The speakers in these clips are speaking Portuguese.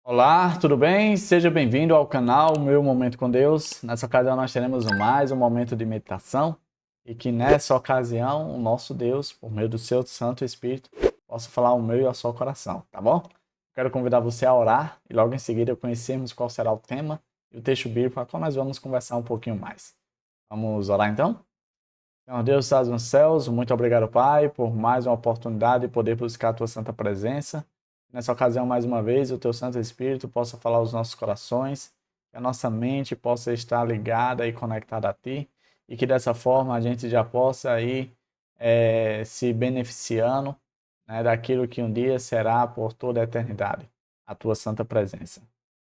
Olá, tudo bem? Seja bem-vindo ao canal Meu Momento com Deus. Nessa ocasião nós teremos mais um momento de meditação e que nessa ocasião o nosso Deus, por meio do seu Santo Espírito, possa falar ao meu e ao seu coração, tá bom? Quero convidar você a orar e logo em seguida conhecermos qual será o tema e o texto bíblico a qual nós vamos conversar um pouquinho mais. Vamos orar então? Senhor Deus, estás nos céus, muito obrigado, Pai, por mais uma oportunidade de poder buscar a tua santa presença. Nessa ocasião, mais uma vez, o teu Santo Espírito possa falar aos nossos corações, que a nossa mente possa estar ligada e conectada a ti, e que dessa forma a gente já possa ir se beneficiando, né, daquilo que um dia será por toda a eternidade, a tua santa presença.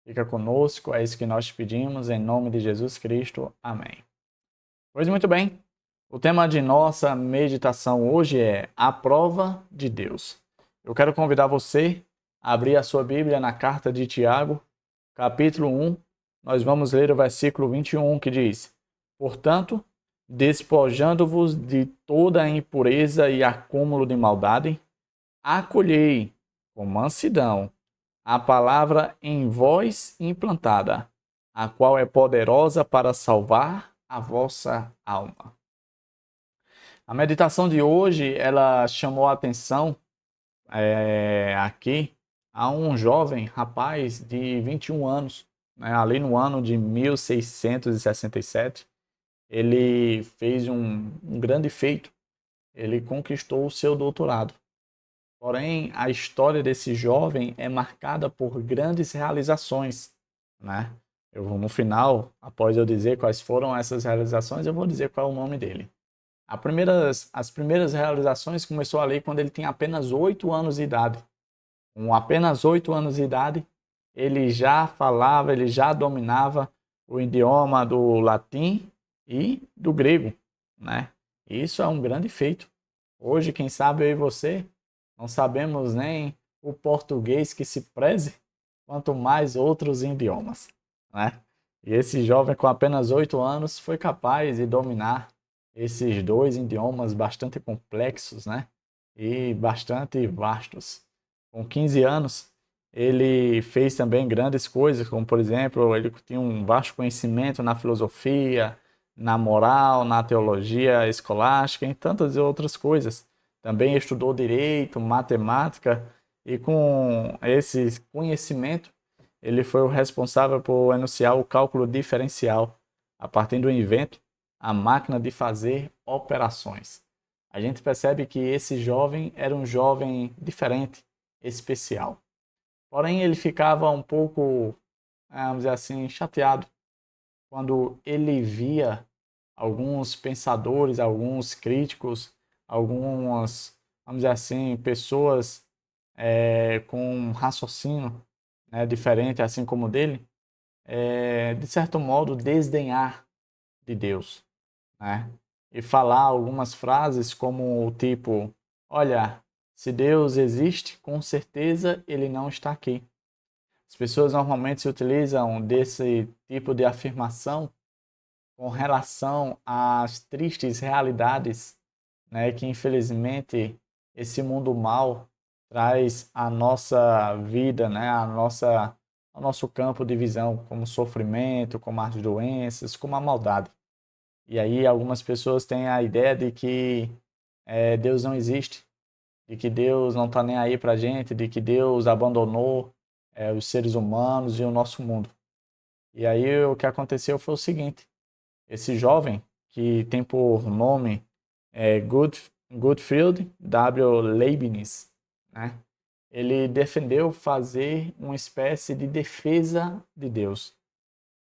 Fica conosco, é isso que nós te pedimos, em nome de Jesus Cristo. Amém. Pois muito bem. O tema de nossa meditação hoje é a prova de Deus. Eu quero convidar você a abrir a sua Bíblia na carta de Tiago, capítulo 1. Nós vamos ler o versículo 21 que diz: Portanto, despojando-vos de toda a impureza e acúmulo de maldade, acolhei com mansidão a palavra em vós implantada, a qual é poderosa para salvar a vossa alma. A meditação de hoje, ela chamou a atenção aqui a um jovem rapaz de 21 anos, né, ali no ano de 1667. Ele fez um grande feito, ele conquistou o seu doutorado. Porém, a história desse jovem é marcada por grandes realizações, né? No final, após eu dizer quais foram essas realizações, eu vou dizer qual é o nome dele. As primeiras realizações começou ali quando ele tinha apenas 8 anos de idade. Com apenas 8 anos de idade, ele já falava, ele já dominava o idioma do latim e do grego, né? Isso é um grande feito. Hoje, quem sabe eu e você não sabemos nem o português que se preze, quanto mais outros idiomas, né? E esse jovem com apenas 8 anos foi capaz de dominar esses dois idiomas bastante complexos, né? E bastante vastos. Com 15 anos, ele fez também grandes coisas, como por exemplo, ele tinha um vasto conhecimento na filosofia, na moral, na teologia escolástica e tantas outras coisas. Também estudou direito, matemática e com esse conhecimento, ele foi o responsável por enunciar o cálculo diferencial a partir do invento a máquina de fazer operações. A gente percebe que esse jovem era um jovem diferente, especial. Porém, ele ficava um pouco, vamos dizer assim, chateado quando ele via alguns pensadores, alguns críticos, algumas, vamos dizer assim, pessoas com um raciocínio, né, diferente, assim como o dele, de certo modo, desdenhar de Deus, né? E falar algumas frases como o tipo, olha, se Deus existe, com certeza ele não está aqui. As pessoas normalmente se utilizam desse tipo de afirmação com relação às tristes realidades, né, que infelizmente esse mundo mal traz à nossa vida, né, ao nosso campo de visão, como sofrimento, como as doenças, como a maldade. E aí algumas pessoas têm a ideia de que Deus não existe, de que Deus não está nem aí para a gente, de que Deus abandonou os seres humanos e o nosso mundo. E aí o que aconteceu foi o seguinte: esse jovem, que tem por nome Gottfried W. Leibniz, né? Ele defendeu fazer uma espécie de defesa de Deus.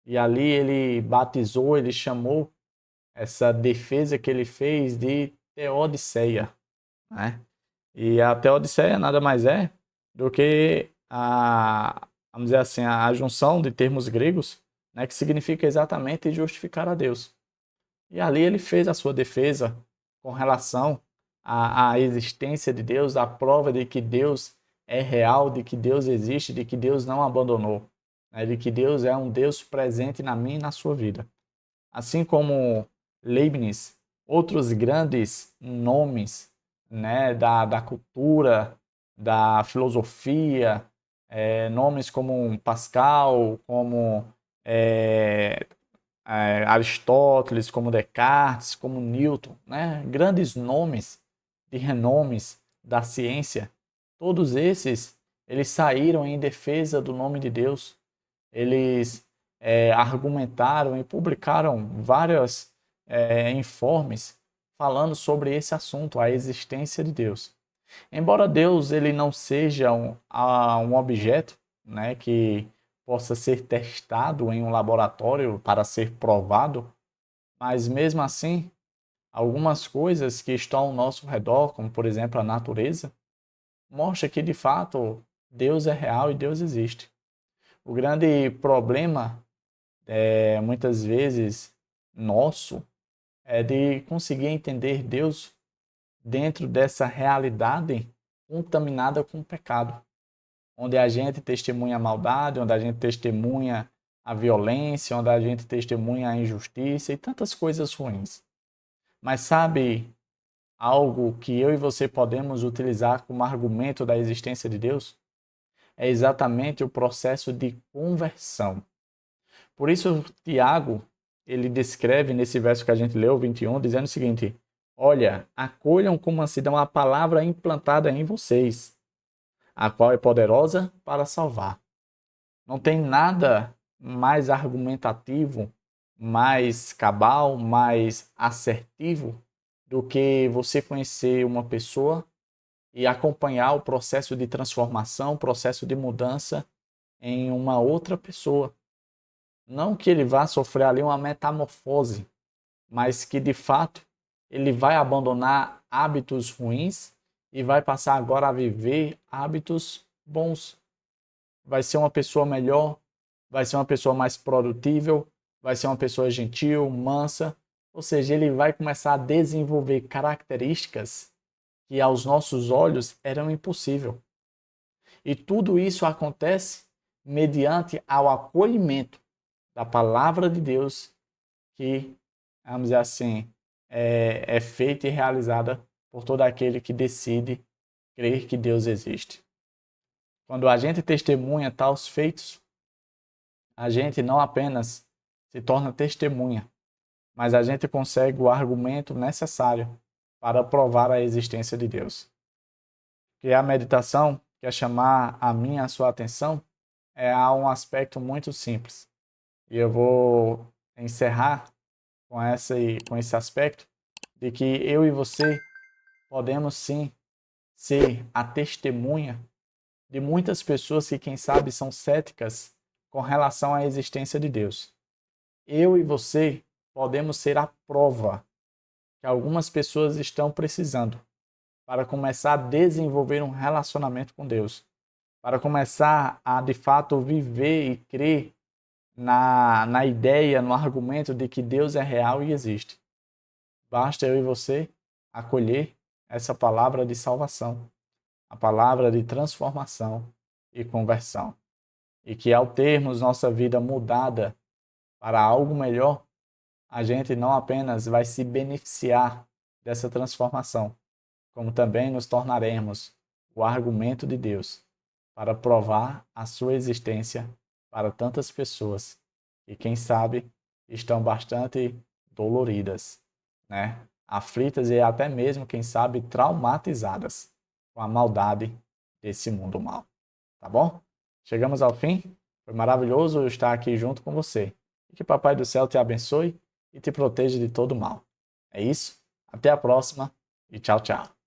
E ali ele batizou, ele chamou essa defesa que ele fez de Teodiceia, né? E a Teodiceia nada mais é do que vamos dizer assim, a junção de termos gregos, né, que significa exatamente justificar a Deus. E ali ele fez a sua defesa com relação à existência de Deus, à prova de que Deus é real, de que Deus existe, de que Deus não abandonou, né, de que Deus é um Deus presente na minha e na sua vida. Assim como Leibniz, outros grandes nomes, né, da cultura, da filosofia, nomes como Pascal, como é, Aristóteles, como Descartes, como Newton, né? Grandes nomes de renomes da ciência. Todos esses, eles saíram em defesa do nome de Deus. Eles argumentaram e publicaram vários informes falando sobre esse assunto, a existência de Deus. Embora Deus ele não seja um objeto, né, que possa ser testado em um laboratório para ser provado, mas mesmo assim, algumas coisas que estão ao nosso redor, como por exemplo a natureza, mostra que de fato Deus é real e Deus existe. O grande problema muitas vezes nosso é de conseguir entender Deus dentro dessa realidade contaminada com o pecado, onde a gente testemunha a maldade, onde a gente testemunha a violência, onde a gente testemunha a injustiça e tantas coisas ruins. Mas sabe algo que eu e você podemos utilizar como argumento da existência de Deus? É exatamente o processo de conversão. Por isso, Tiago, ele descreve nesse verso que a gente leu, 21, dizendo o seguinte: olha, acolham com mansidão a palavra implantada em vocês, a qual é poderosa para salvar. Não tem nada mais argumentativo, mais cabal, mais assertivo do que você conhecer uma pessoa e acompanhar o processo de transformação, o processo de mudança em uma outra pessoa. Não que ele vá sofrer ali uma metamorfose, mas que de fato ele vai abandonar hábitos ruins e vai passar agora a viver hábitos bons. Vai ser uma pessoa melhor, vai ser uma pessoa mais produtível, vai ser uma pessoa gentil, mansa, ou seja, ele vai começar a desenvolver características que aos nossos olhos eram impossíveis. E tudo isso acontece mediante ao acolhimento da palavra de Deus que, vamos dizer assim, é feita e realizada por todo aquele que decide crer que Deus existe. Quando a gente testemunha tais feitos, a gente não apenas se torna testemunha, mas a gente consegue o argumento necessário para provar a existência de Deus. Que a meditação quer chamar a minha e a sua atenção a um aspecto muito simples. E eu vou encerrar com esse aspecto de que eu e você podemos sim ser a testemunha de muitas pessoas que, quem sabe, são céticas com relação à existência de Deus. Eu e você podemos ser a prova que algumas pessoas estão precisando para começar a desenvolver um relacionamento com Deus, para começar a, de fato, viver e crer na ideia, no argumento de que Deus é real e existe. Basta eu e você acolher essa palavra de salvação, a palavra de transformação e conversão. E que ao termos nossa vida mudada para algo melhor, a gente não apenas vai se beneficiar dessa transformação, como também nos tornaremos o argumento de Deus para provar a sua existência para tantas pessoas que, quem sabe, estão bastante doloridas, né? Aflitas e até mesmo, quem sabe, traumatizadas com a maldade desse mundo mal. Tá bom? Chegamos ao fim. Foi maravilhoso estar aqui junto com você. E que Papai do Céu te abençoe e te proteja de todo mal. É isso. Até a próxima e tchau, tchau.